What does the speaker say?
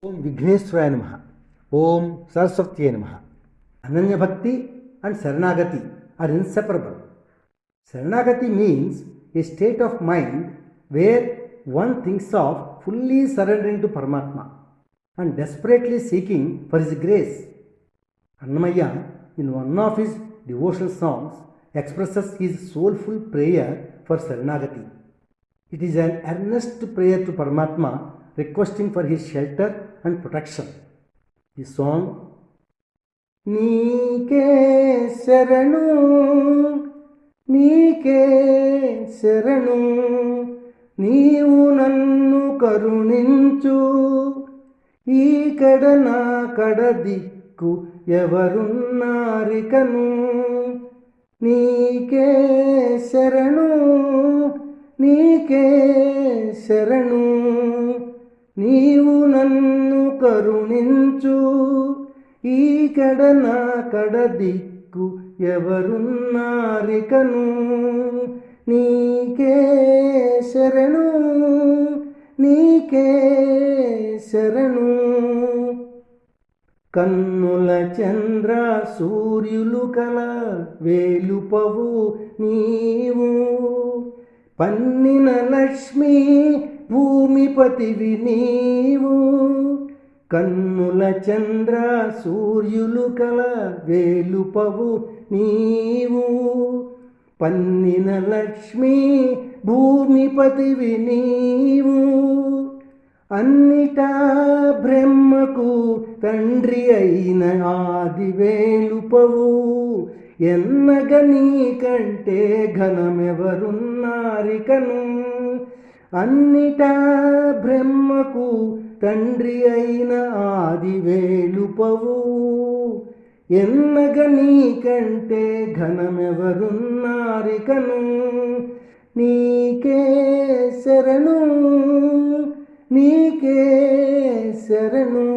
ఓం విఘ్నేశ్వరాయ నమః. ఓం సరస్వత్యై నమః. Ananya Bhakti and Saranagati are inseparable. Saranagati means a state of mind where one thinks of fully surrendering to Paramatma and desperately seeking for His grace. Annamaya, in one of his devotional songs, expresses his soulful prayer for Saranagati. It is an earnest prayer to Paramatma requesting for his shelter and protection. The song, నీకే శరణు నీకే శరణు నీవు నన్ను కరుణించు ఈకడ నా కడ దిక్కు ఎవరున్నారికను నీకే శరణు నీకే శరణు నీవు నన్ను కరుణించు ఈకడ నా కడ దిక్కు ఎవరున్నారికను నీకే శరణు నీకే శరణు కన్నుల చంద్ర సూర్యులు కల వేలుపవు నీవు పన్నిన లక్ష్మీ భూమిపతివి నీవు కన్నుల చంద్ర సూర్యులు కల వేలుపవు నీవు పన్నిన లక్ష్మీ భూమిపతివి నీవు అన్నిటా బ్రహ్మకు తండ్రి అయిన ఆది వేలుపవు ఎన్నగ నీకంటే ఘనమెవరున్నారికను అన్నిటా బ్రహ్మకు తండ్రి అయిన ఆది వేలుపవు ఎన్నగ నీకంటే ఘనమెవరున్నారికను నీకే శరణు నీకే శరణు.